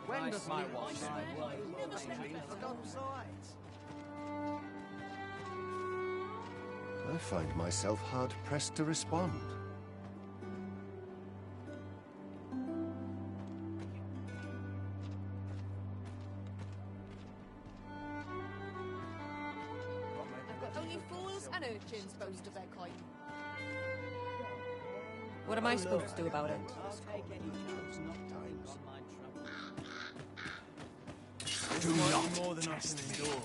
When does my watch stop sides? I find myself hard-pressed to respond. Only fools and urchins boast of their kind. What am I supposed to do about it? Do not more than I can endure.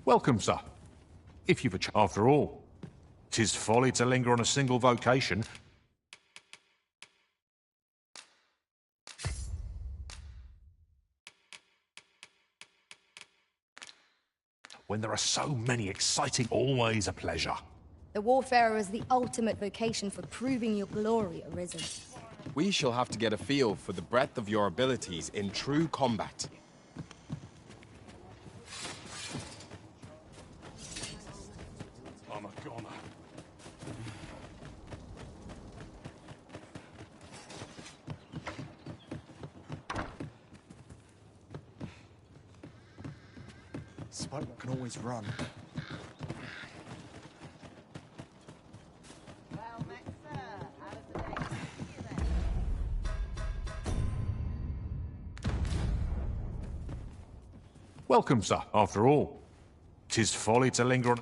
Welcome, sir. If you've after all, 'tis folly to linger on a single vocation. When there are so many exciting, always a pleasure. The warfarer is the ultimate vocation for proving your glory arisen. We shall have to get a feel for the breadth of your abilities in true combat. I'm a goner. Spoke can always run. Welcome, sir. After all, 'tis folly to linger on...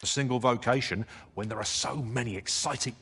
a single vocation when there are so many exciting...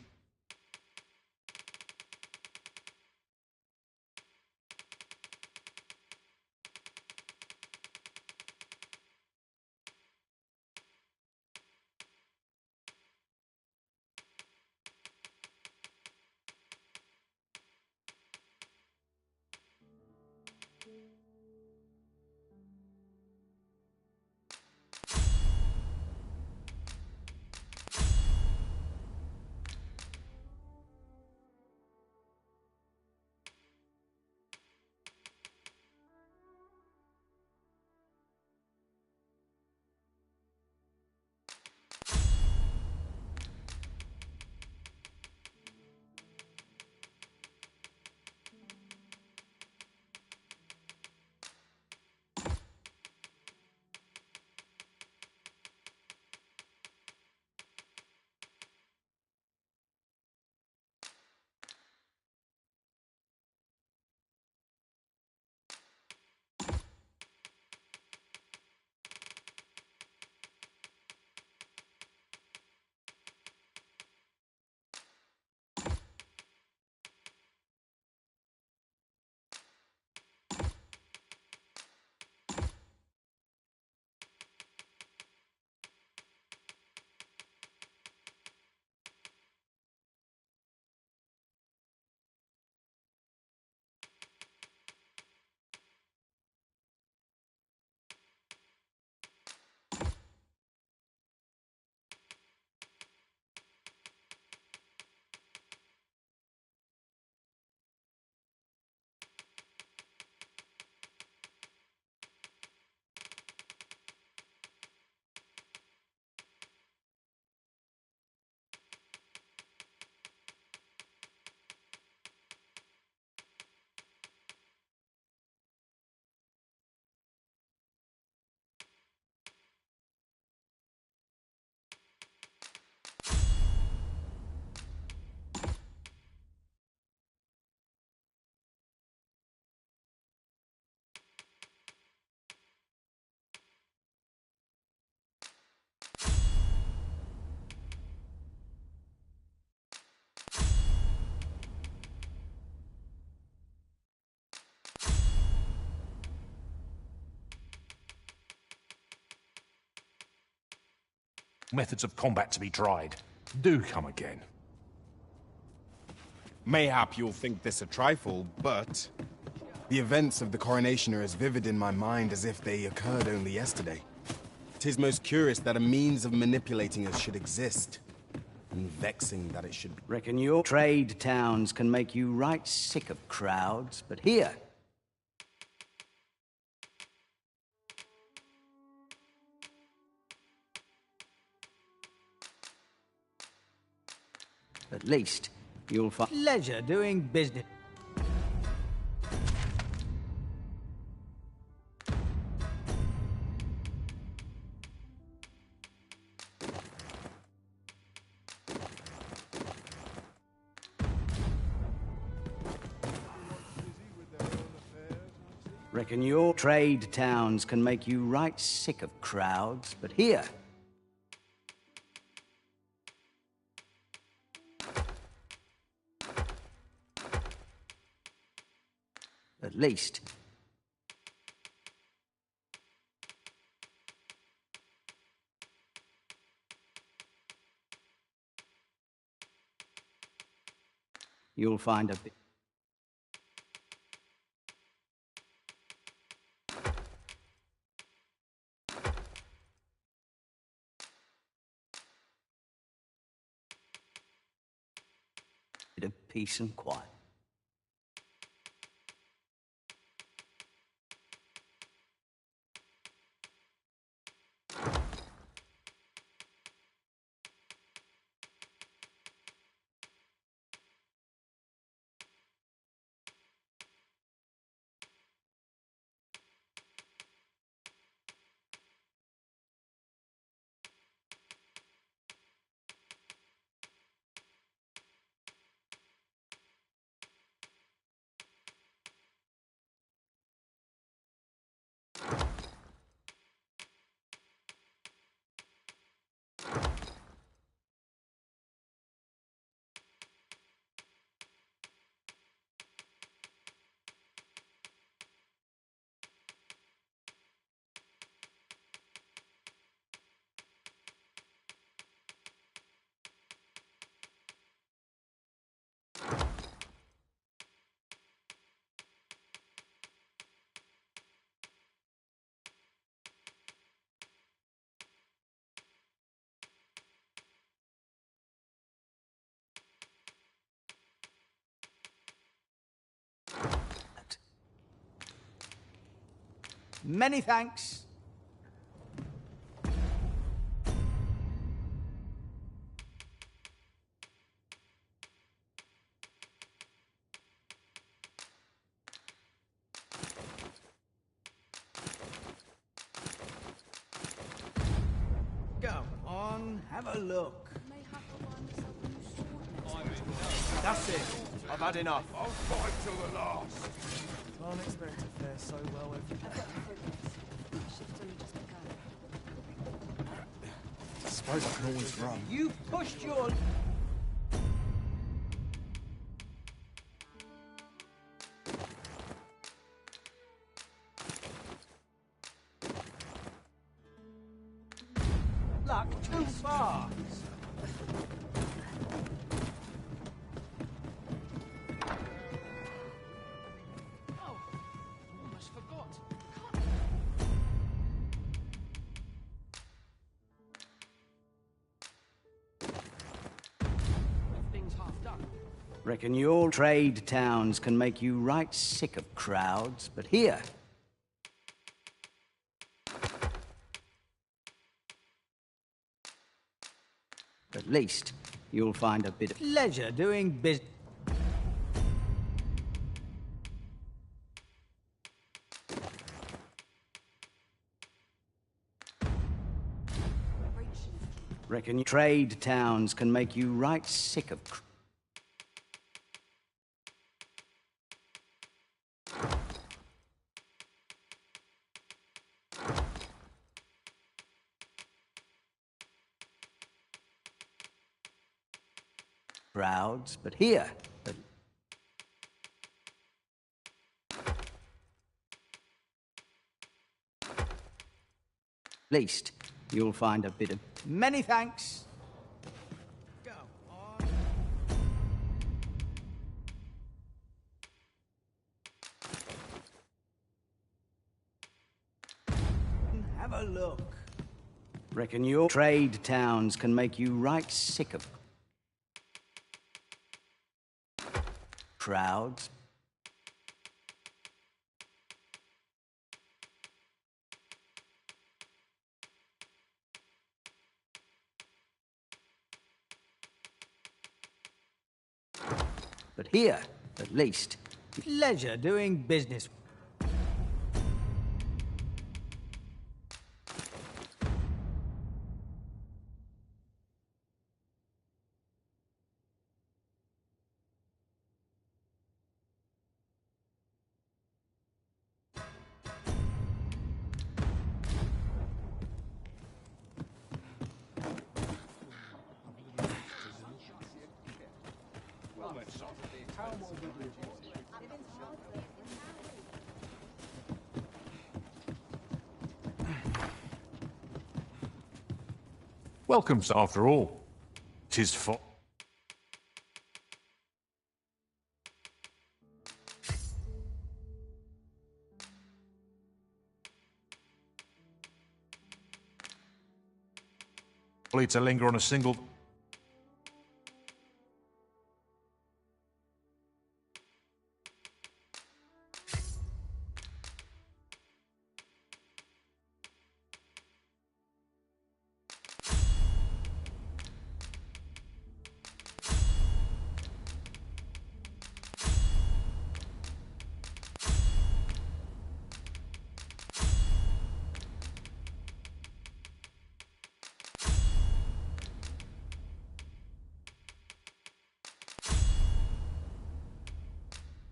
methods of combat to be tried. Do come again. Mayhap you'll think this a trifle, but the events of the coronation are as vivid in my mind as if they occurred only yesterday. 'Tis most curious that a means of manipulating us should exist, and vexing that it should be. Reckon your trade towns can make you right sick of crowds, but here... At least, you'll find pleasure doing business. Reckon your trade towns can make you right sick of crowds, but here... At least. You'll find a bit. Bit of peace and quiet. Many thanks. Come on, have a look. That's it. I've had enough. I'll fight till the last. Can't expect to fare so well every day. I suppose I can always run. You pushed your... luck too far. Almost forgot. Things half done. Reckon your trade towns can make you right sick of crowds, but here... At least, you'll find a bit of pleasure doing business. Reckon trade towns can make you right sick of... crowds, but here... At least, you'll find a bit of... Many thanks. Have a look. Reckon your trade towns can make you right sick of crowds. But here, at least, pleasure doing business. Welcome, after all. 'Tis folly to linger on a single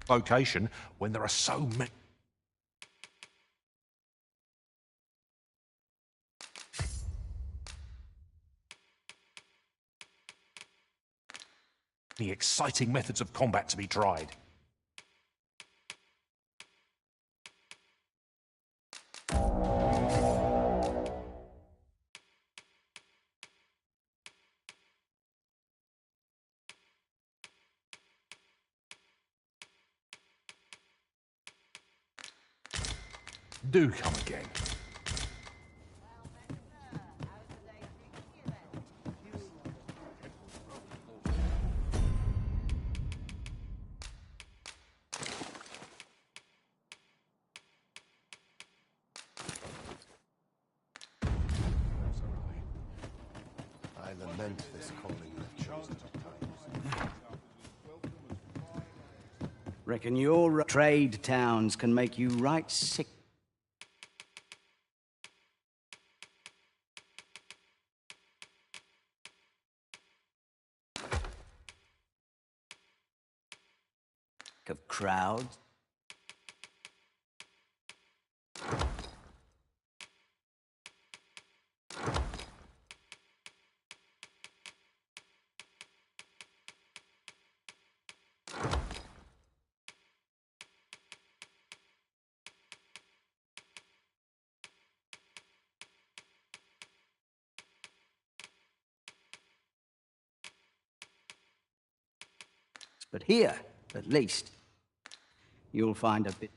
location when there are so many. The exciting methods of combat to be tried. Do come again. I lament this calling you've chosen at times. Reckon your trade towns can make you right sick. Of crowds. But here, at least, you'll find a bit.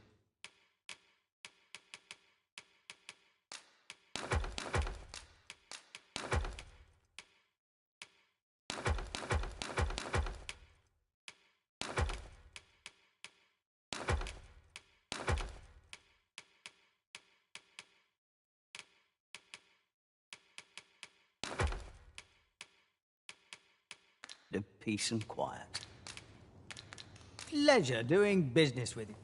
Of peace and quiet. Pleasure doing business with you.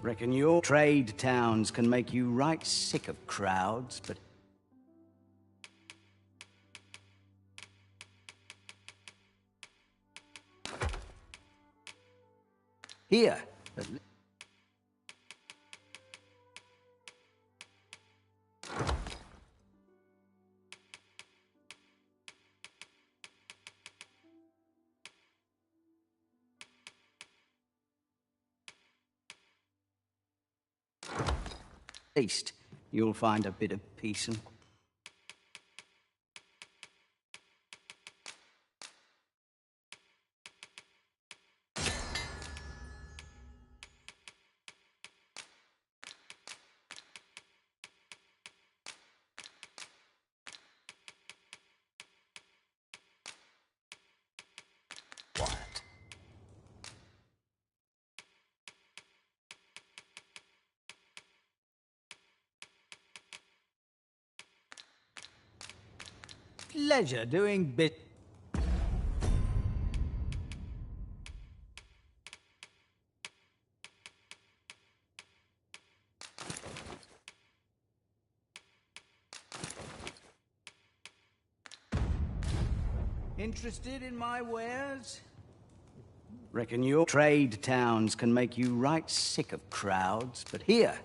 Reckon your trade towns can make you right sick of crowds, but... Here, at least. least you'll find a bit of peace and... quiet. Pleasure doing bit. Interested in my wares? Reckon your trade towns can make you right sick of crowds, but here...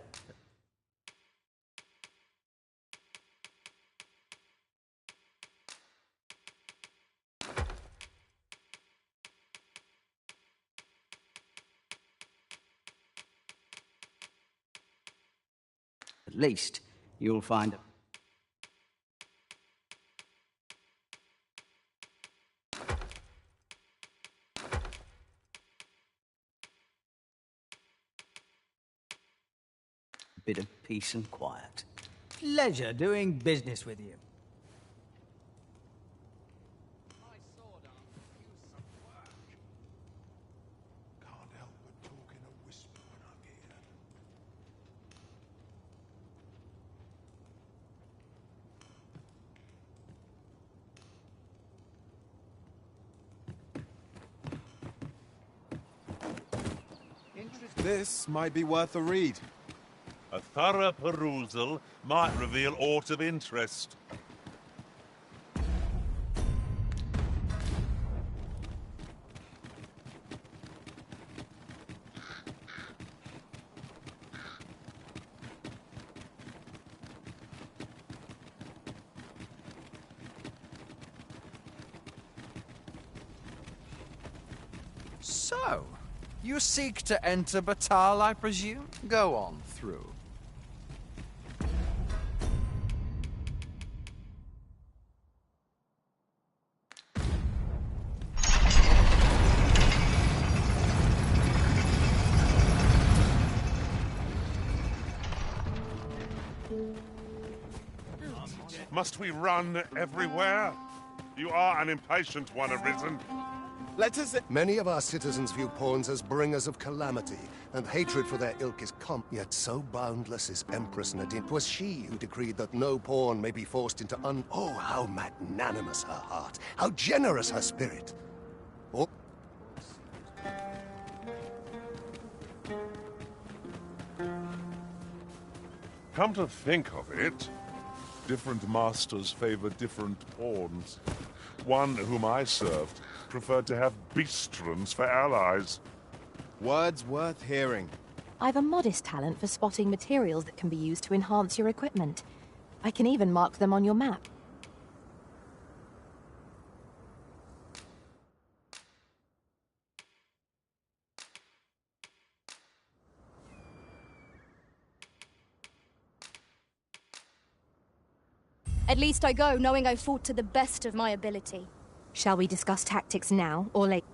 At least you'll find a... bit of peace and quiet. Pleasure doing business with you. Can't help but talk in a whisper when I'm here. This might be worth a read. A thorough perusal might reveal aught of interest. So, you seek to enter Batal, I presume? Go on through. Must we run everywhere? You are an impatient one, Arisen. Let us... Many of our citizens view pawns as bringers of calamity, and hatred for their ilk is yet so boundless is Empress Nadine. 'Twas she who decreed that no pawn may be forced into Oh, how magnanimous her heart! How generous her spirit! Oh. Come to think of it, different masters favor different pawns. One whom I served preferred to have beastrons for allies. Words worth hearing. I've a modest talent for spotting materials that can be used to enhance your equipment. I can even mark them on your map. At least I go knowing I fought to the best of my ability. Shall we discuss tactics now or later?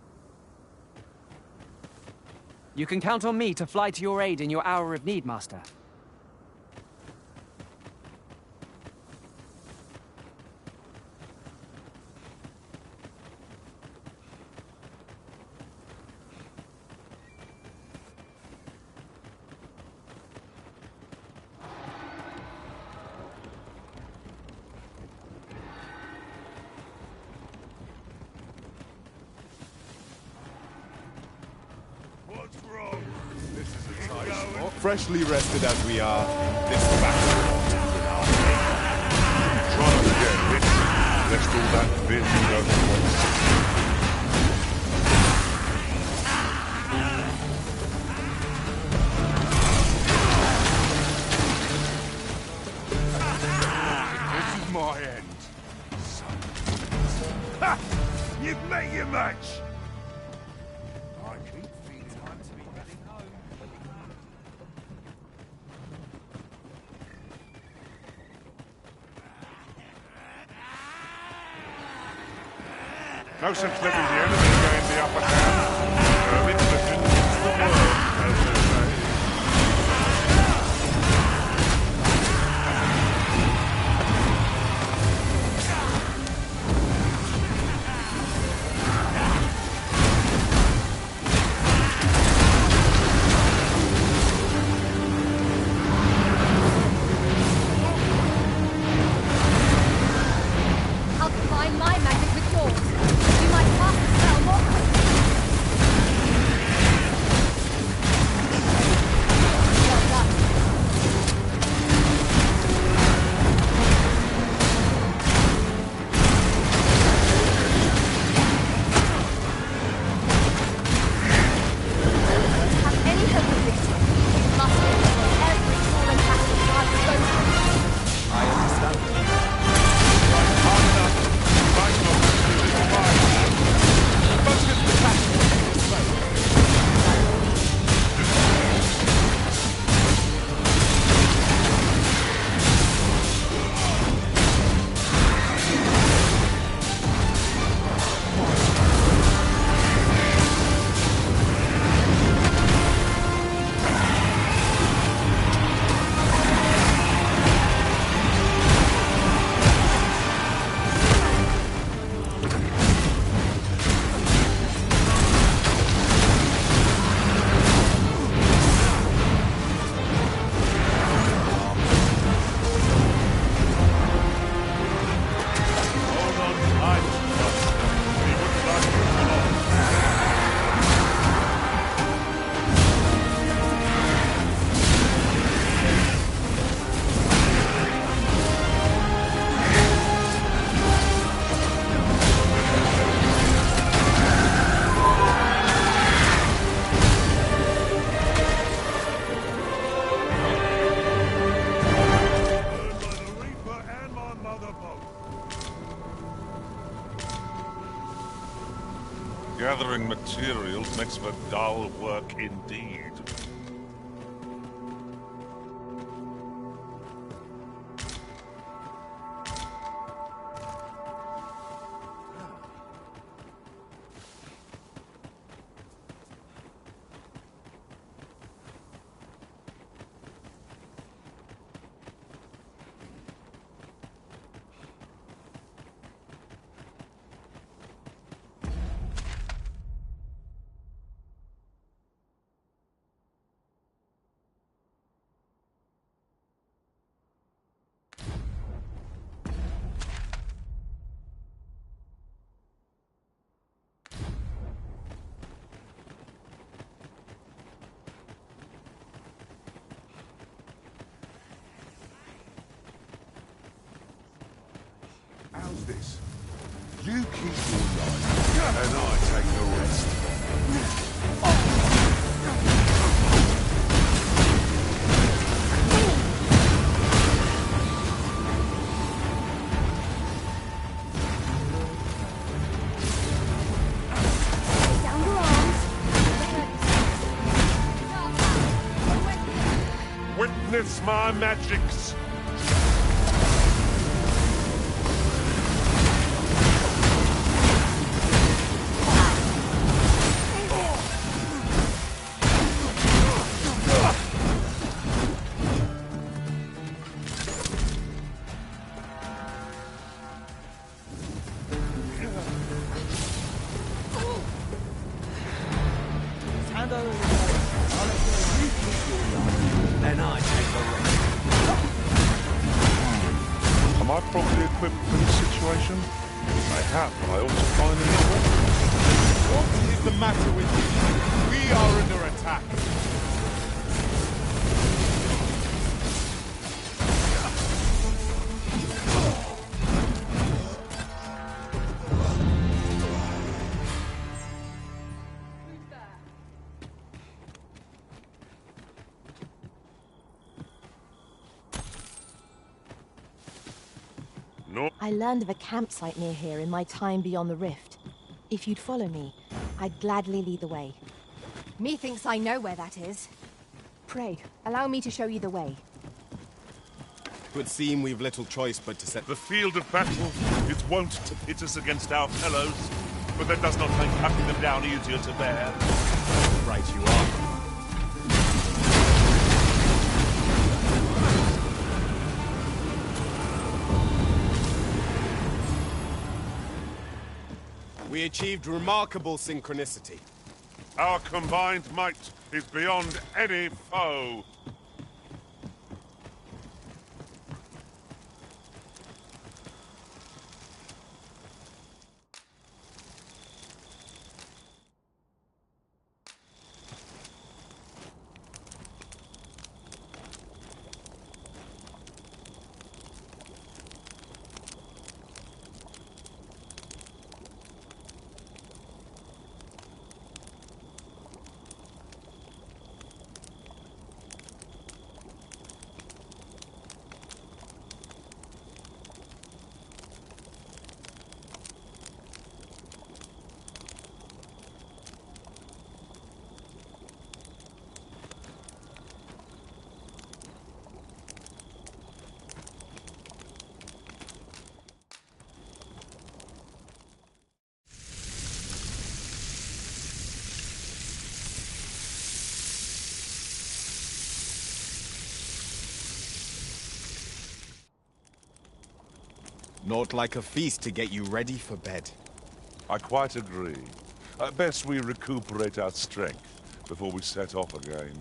You can count on me to fly to your aid in your hour of need, Master. What's wrong? This is a tight spot. Freshly rested as we are, this battle in our Try not to get hit, lest all that vision goes to waste. This is my end. Ha! You've met your match! I keep feeling like to be heading home. No sense letting the enemy gain the upper hand. Early Clifton is the word, as they say. I'll combine my magic with yours. You might pass the spell more quickly. Well done. Have any hope of victory? We must destroy every tool and tactic at our disposal. I understand. Gathering materials makes for dull work indeed. How's this? You keep your line, and I take the rest. Down your arms. Witness my magics! And I take the rest. Am I properly equipped for this situation? Mayhap I ought to find another weapon. What is the matter with you? We are under attack. No. I learned of a campsite near here in my time beyond the rift. If you'd follow me, I'd gladly lead the way. Methinks I know where that is. Pray, allow me to show you the way. It would seem we've little choice but to set The field of battle, it's wont to pit us against our fellows. but that does not make cutting them down easier to bear. Right you are. We achieved remarkable synchronicity. Our combined might is beyond any foe. Not like a feast to get you ready for bed. I quite agree. Best we recuperate our strength before we set off again.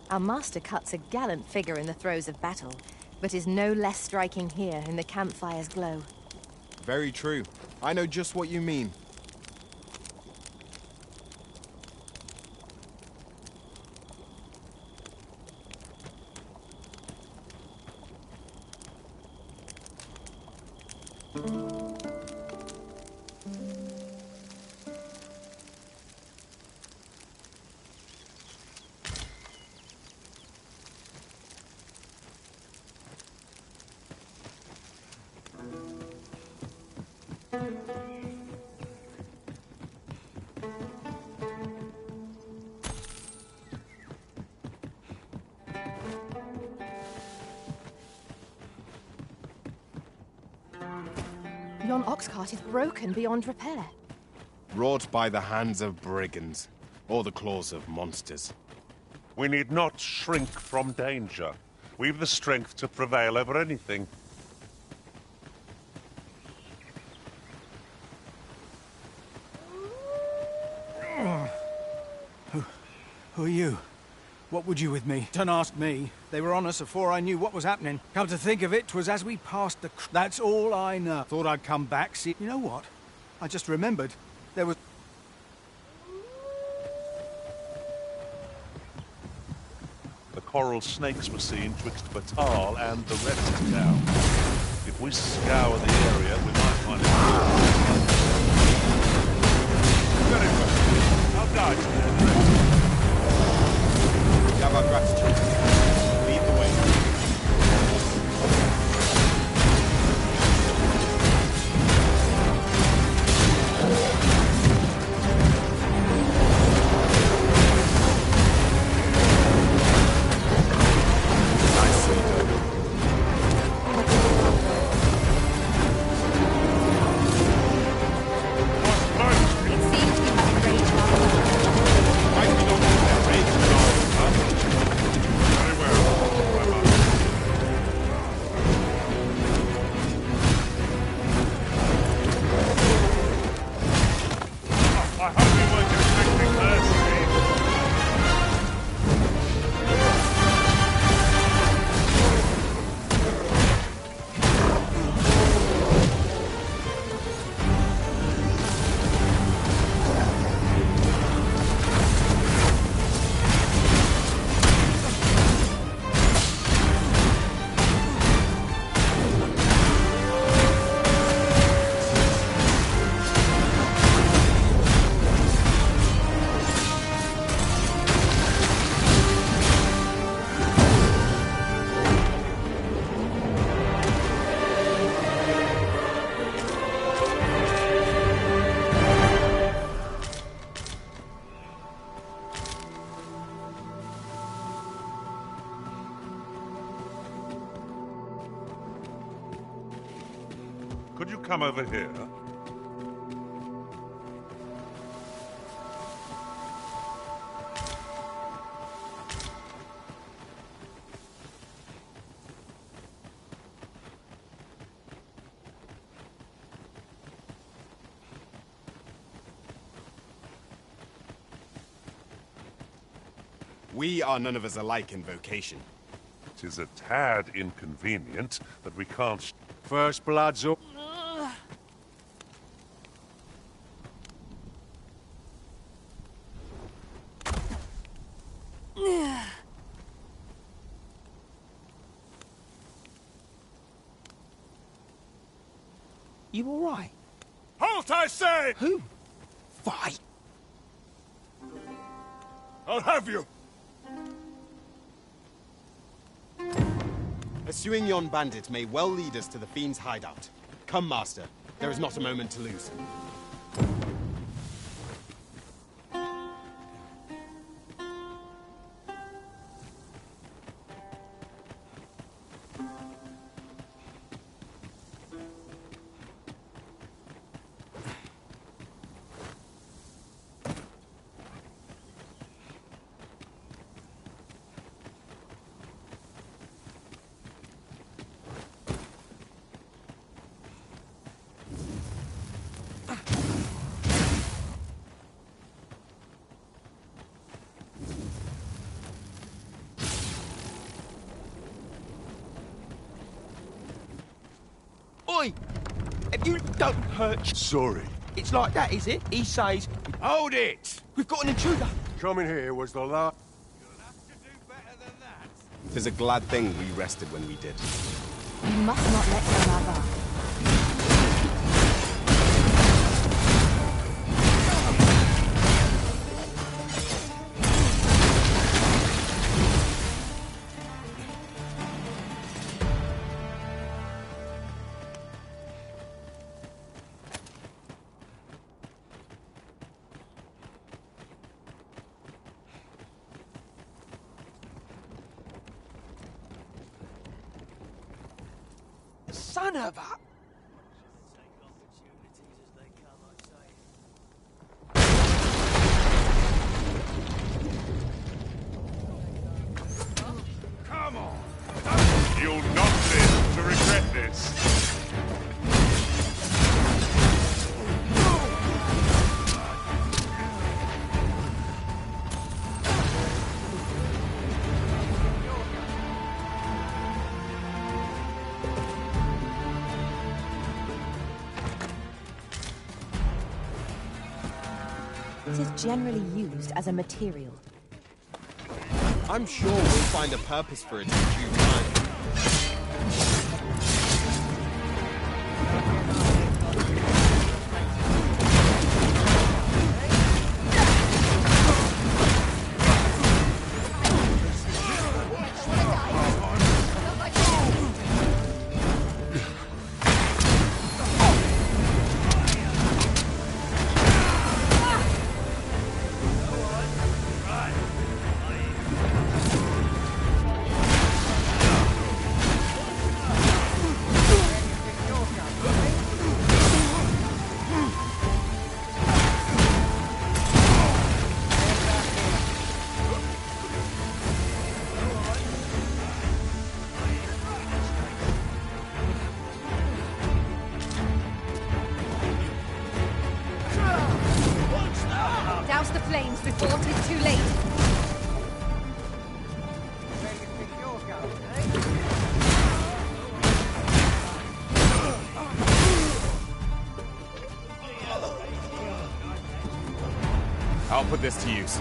Our master cuts a gallant figure in the throes of battle, but is no less striking here in the campfire's glow. Very true. I know just what you mean. Yon ox cart is broken beyond repair. Wrought by the hands of brigands, or the claws of monsters. We need not shrink from danger. We've the strength to prevail over anything. Who are you? What would you with me? Don't ask me. They were on us before I knew what was happening. Come to think of it, 'twas as we passed the... That's all I know. Thought I'd come back, see... You know what? I just remembered. There was... The coral snakes were seen twixt Batal and the rest of town. If we scour the area, we might find it. Very well. I'll guide you there. You have our gratitude. Lead the way. Nicely done. come over here? We are none of us alike in vocation. 'Tis a tad inconvenient that we can't... First blood's up. You all right? Halt, I say! Who? Fight! I'll have you! Pursuing yon bandit may well lead us to the Fiend's hideout. Come, Master. There is not a moment to lose. Oi! If you don't hurt... Sorry. It's like that, is it? He says... Hold it! We've got an intruder! Coming here was the last... Tis a glad thing we rested when we did. You must not let them have up. Son of a... Come on! You'll not live to regret this! It is generally used as a material. I'm sure we'll find a purpose for it in due time. Douse the flames before it is too late. I'll put this to use.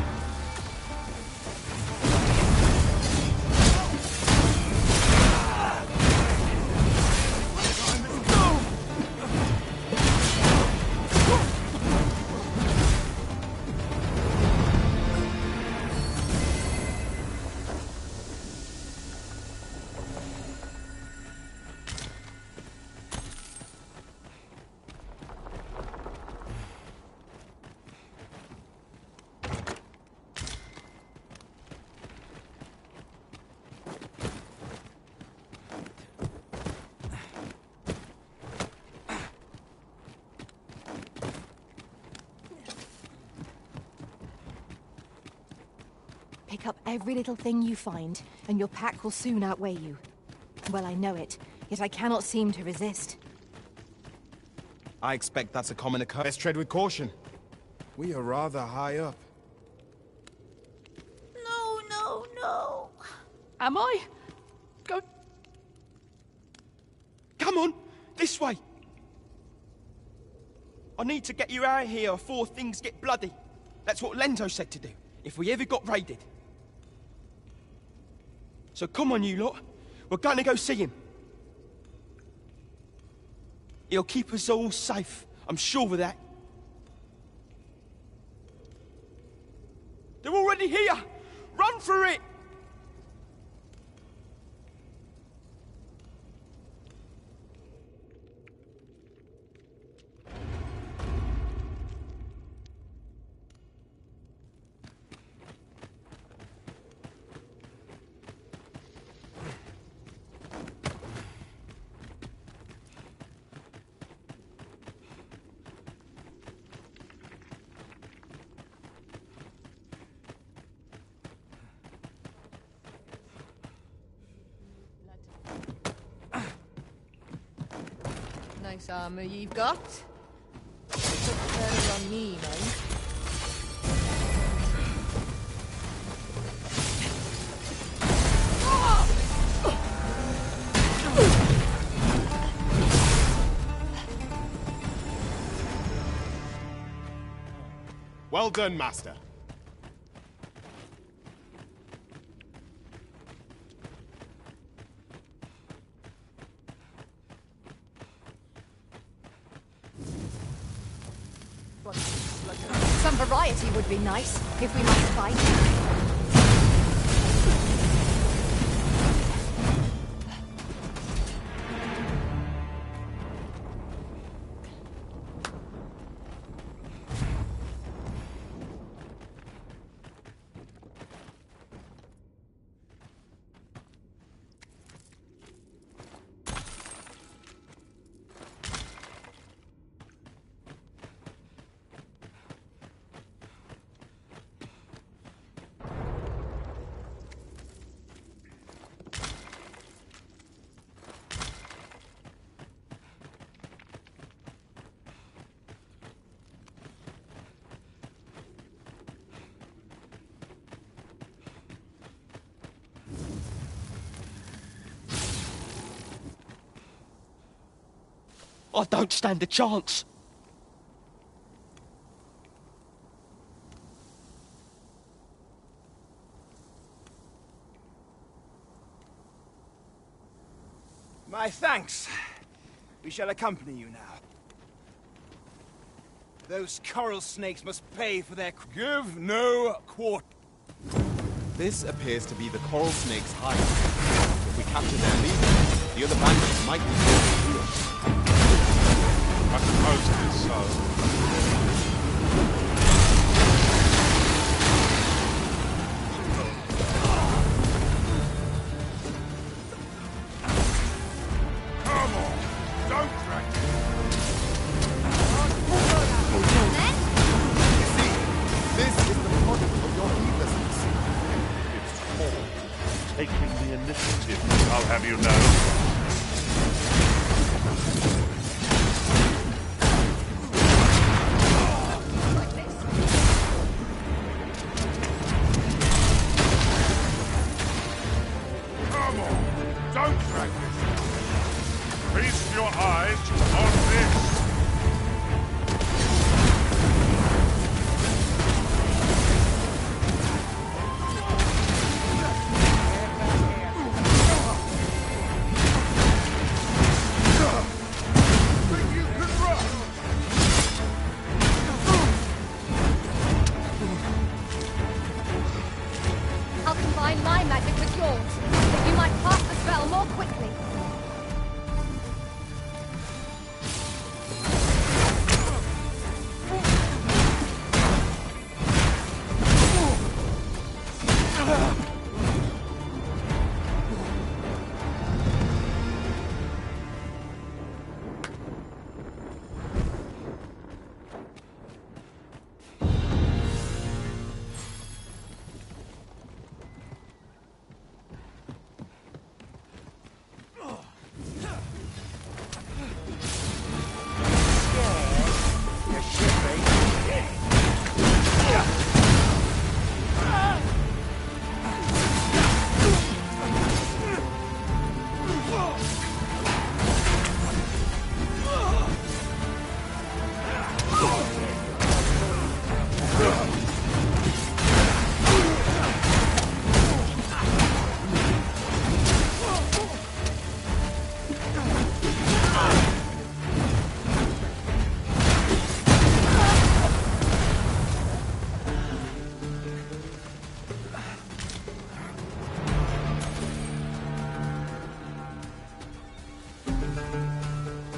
pick up every little thing you find, and your pack will soon outweigh you. Well, I know it, yet I cannot seem to resist. I expect that's a common occurrence. Let's tread with caution. We are rather high up. No, no, no. Am I? Go... Come on, this way. I need to get you out of here before things get bloody. That's what Lenzo said to do, if we ever got raided. So come on, you lot. We're going to go see him. He'll keep us all safe. I'm sure of that. They're already here! Run for it! Nice armor you've got. Put better on me, mate. Well done, Master. Some variety would be nice, if we must fight. I don't stand a chance. My thanks. We shall accompany you now. Those coral snakes must pay for their... Give no quarter. This appears to be the coral snake's hide. If we capture their leader, the other bandits might be killed. I suppose it is so. Come on, don't drag it. You see, this is the product of your heedlessness. It's called taking the initiative, I'll have you know.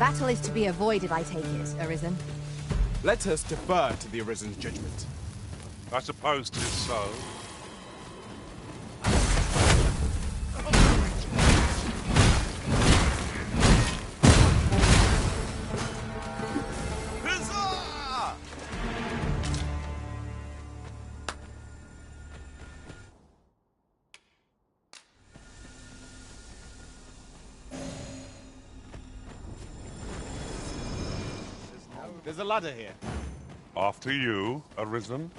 battle is to be avoided, I take it, Arisen. Let us defer to the Arisen's judgment. I suppose 'tis so. There's a ladder here. After you, Arisen.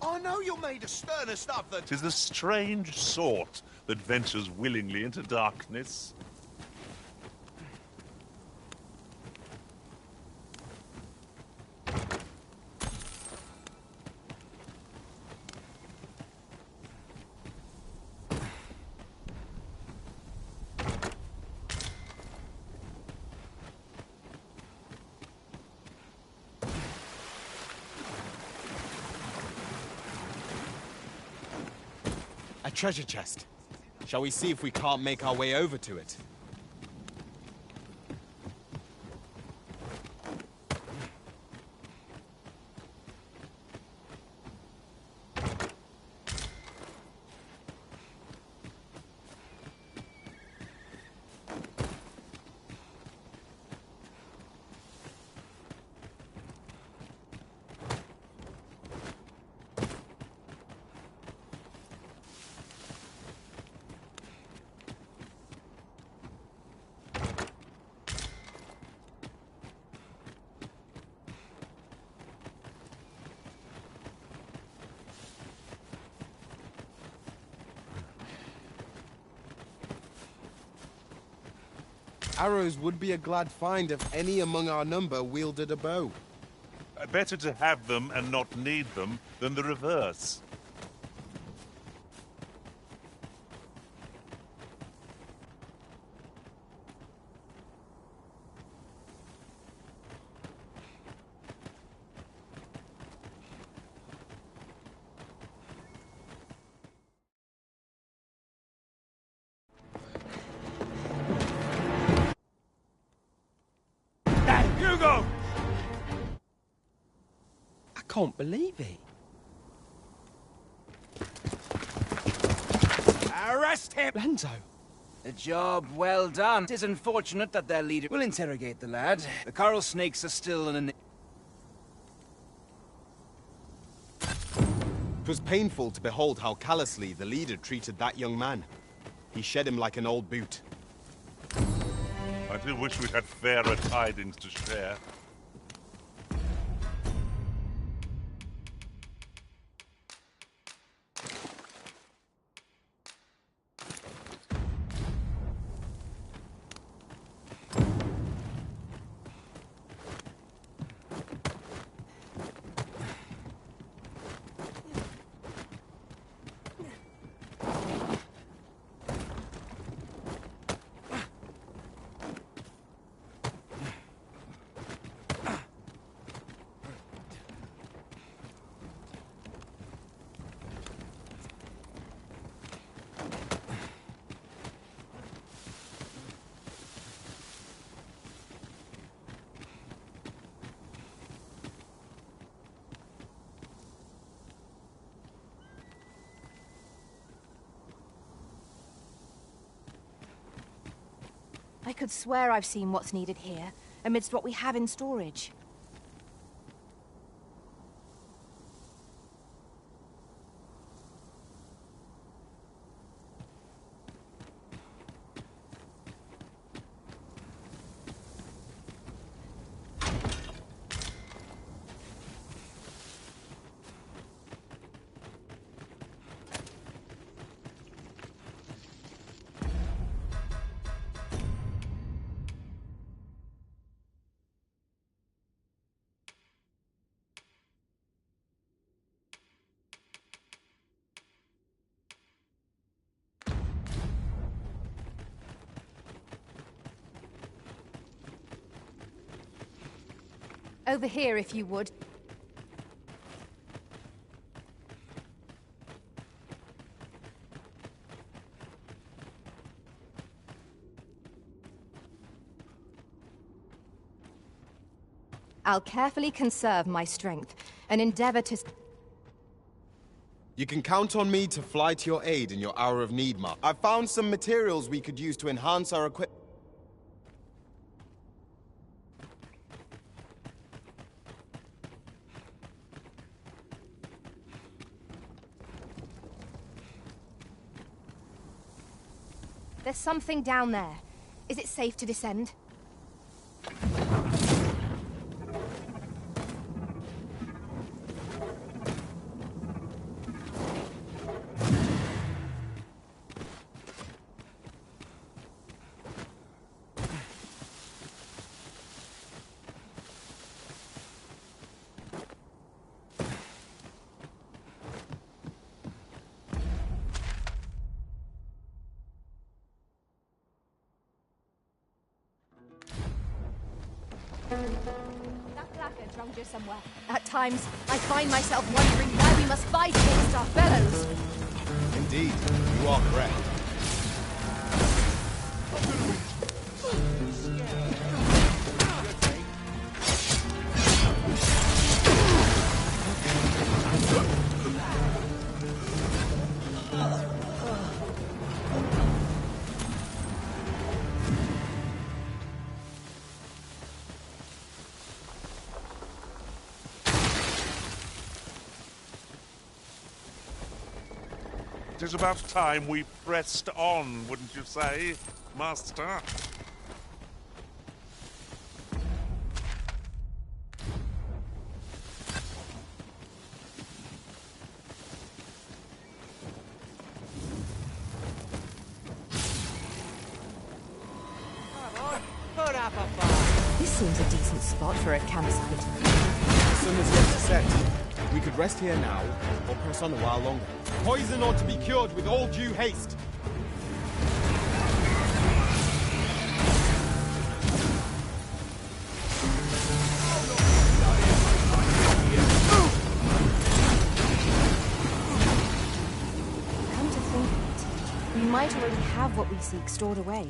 I know you're made of sterner stuff than... 'Tis the strange sort that ventures willingly into darkness. A treasure chest. Shall we see if we can't make our way over to it? Arrows would be a glad find if any among our number wielded a bow. Better to have them and not need them than the reverse. Hugo! I can't believe it. Arrest him! Lenzo. A job well done. It is unfortunate that their leader will interrogate the lad. The coral snakes are still in an... 'Twas painful to behold how callously the leader treated that young man. He shed him like an old boot. I do wish we had fairer tidings to share. I could swear I've seen what's needed here, amidst what we have in storage. Over here, if you would. I'll carefully conserve my strength and endeavor to... You can count on me to fly to your aid in your hour of need, Mark. I've found some materials we could use to enhance our equipment. There's something down there. Is it safe to descend? That placard drummed you somewhere. At times, I find myself wondering why we must fight against our fellows. Indeed, you are correct. It is about time we pressed on, wouldn't you say, Master? This seems a decent spot for a campsite. The sun is yet to set. We could rest here now, or press on a while longer. Poison ought to be cured with all due haste. Come to think of it, we might already have what we seek stored away.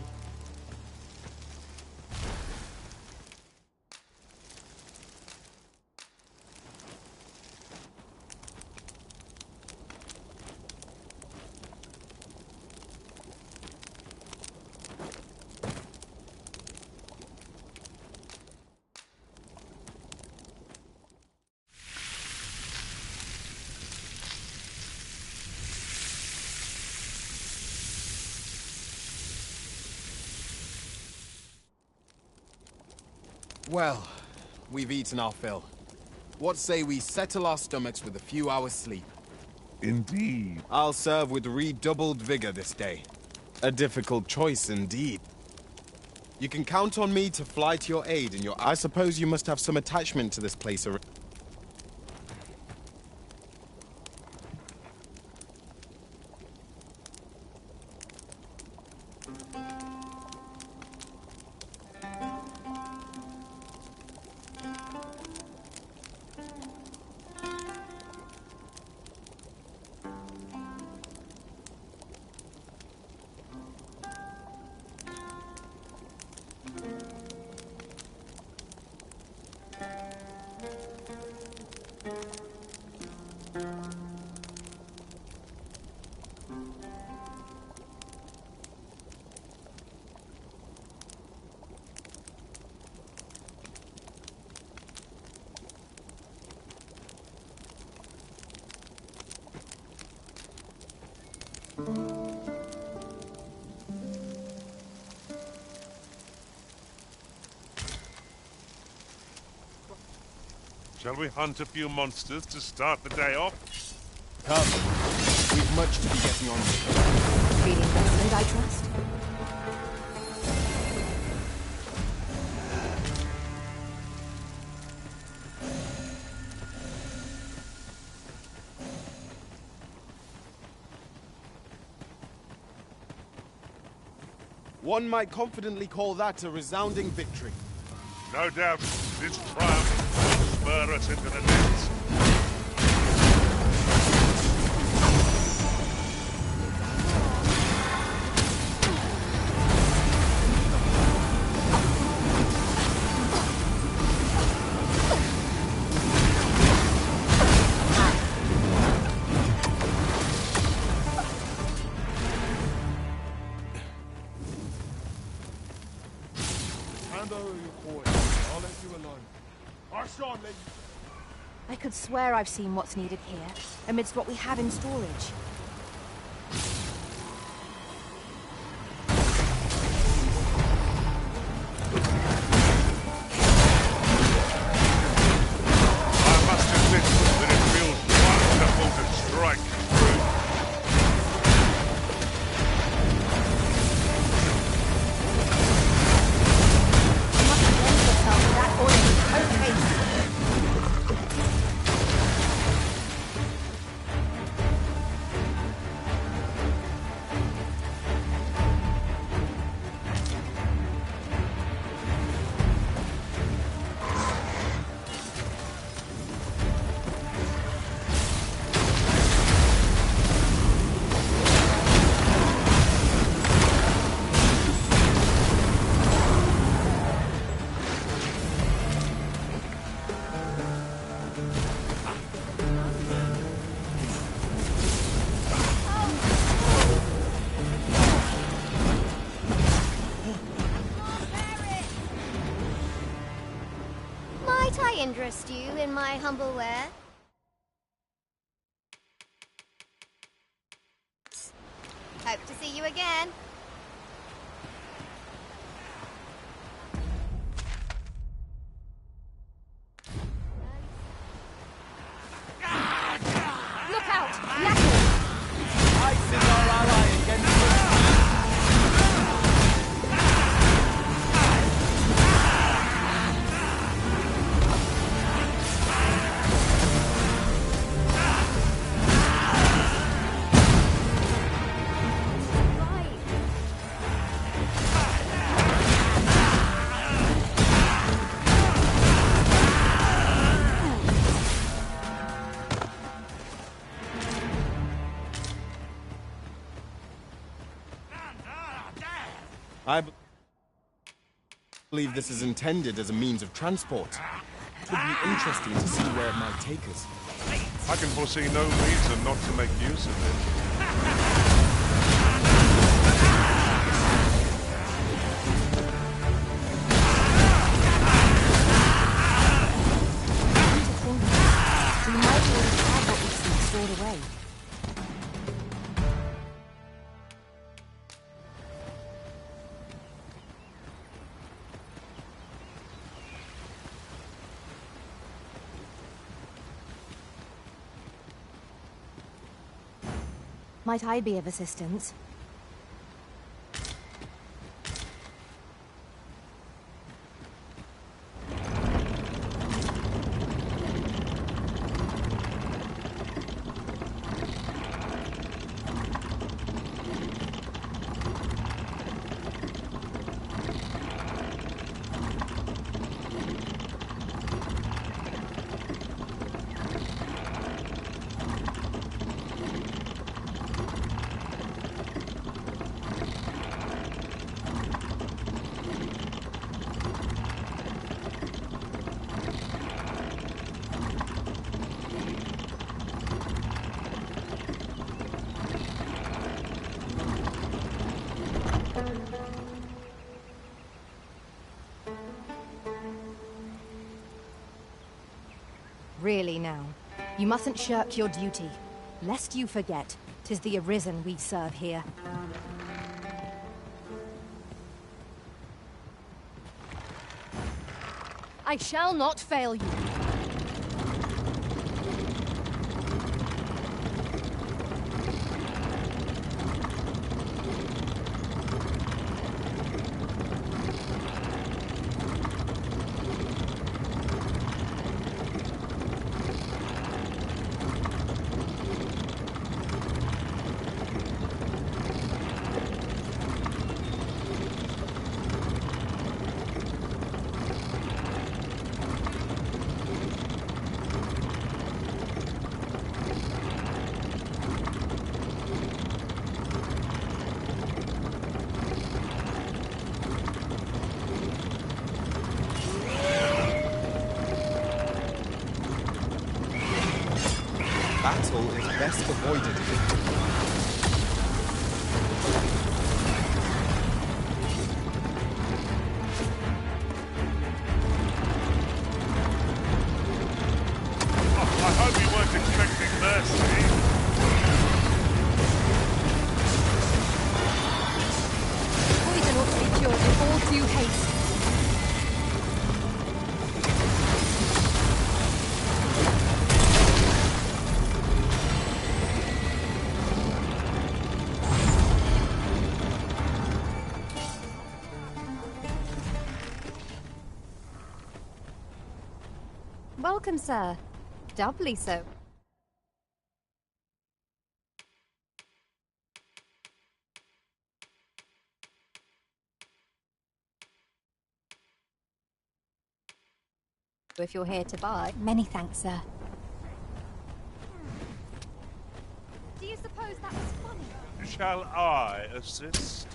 Well, we've eaten our fill. What say we settle our stomachs with a few hours' sleep? Indeed. I'll serve with redoubled vigor this day. A difficult choice indeed. You can count on me to fly to your aid in your... I suppose you must have some attachment to this place already. Shall we hunt a few monsters to start the day off? Come. We've much to be getting on with. Feeling rested, I trust? One might confidently call that a resounding victory. No doubt, this triumph spur us into the nets. Hand over your coin. I'll let you alone. Arshawn, let you... I could swear I've seen what's needed here, amidst what we have in storage. I must admit that it feels wonderful to strike through. You must have lent yourself to that oily potaste. Might I interest you in my humble ware? Hope to see you again. Look out! Knuckles! I think our ally against us. I believe this is intended as a means of transport. It would be interesting to see where it might take us. I can foresee no reason not to make use of it. We might already have what we see stored away. Might I be of assistance? Really now, you mustn't shirk your duty, lest you forget 'tis the Arisen we serve here. I shall not fail you. Battle is best avoided. I hope you weren't expecting mercy. Poison ought to be cured with all due haste. Welcome, sir. Doubly so. If you're here to buy. Many thanks, sir. Do you suppose that was funny? Shall I assist?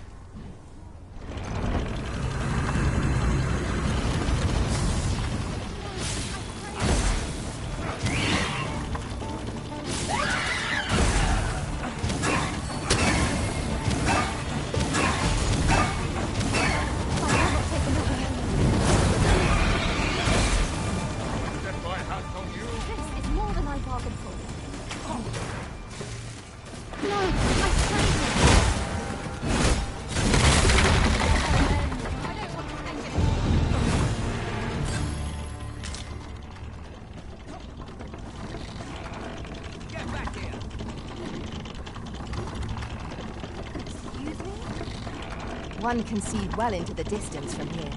This is more than I bargained for. No, I strangled him. I don't want to thank him. Get back here! Excuse me? One can see well into the distance from here.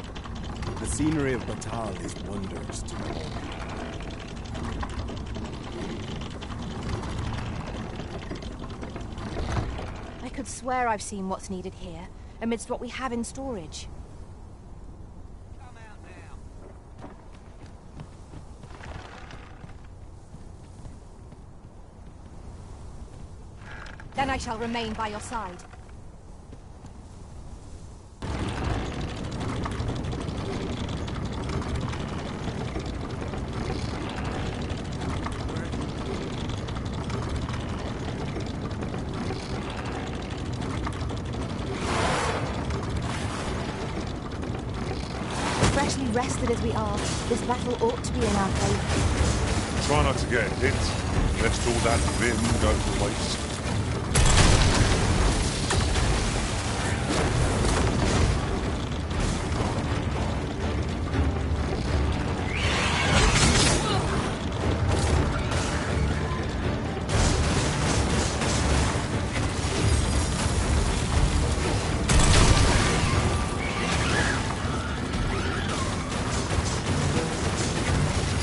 The scenery of Batal is wondrous to behold. I could swear I've seen what's needed here, amidst what we have in storage. Come out now. Then I shall remain by your side. Freshly rested as we are, this battle ought to be in our favour. Try not to get hit, lest all that vim go to waste.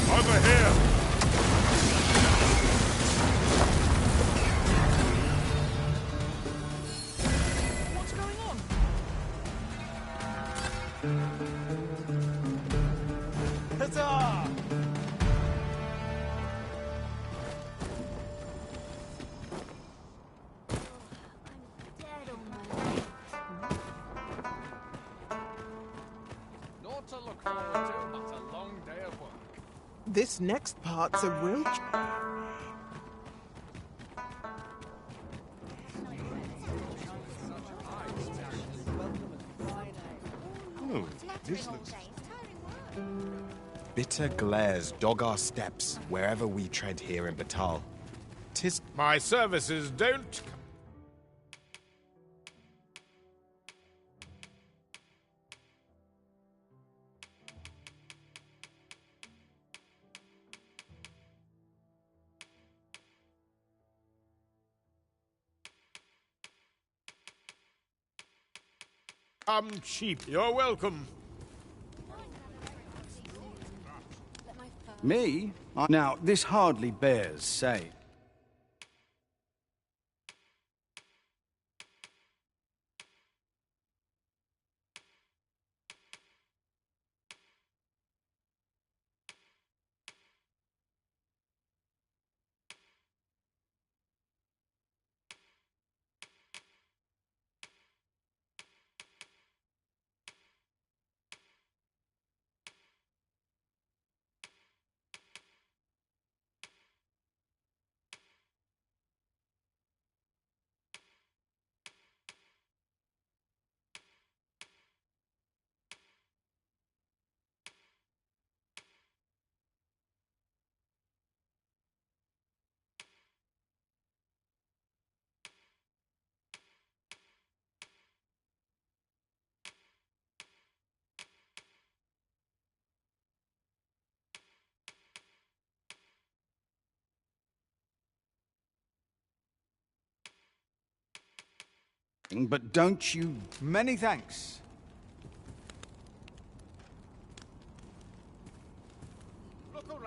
Over here! What's going on? Huzzah! Naught to look forward to, but a long day of work. This next part's a real... Oh, this looks... Bitter glares dog our steps wherever we tread here in Batal. 'Tis My services don't... come cheap. You're welcome. Me? Now, this hardly bears saying. but don't you... Many thanks.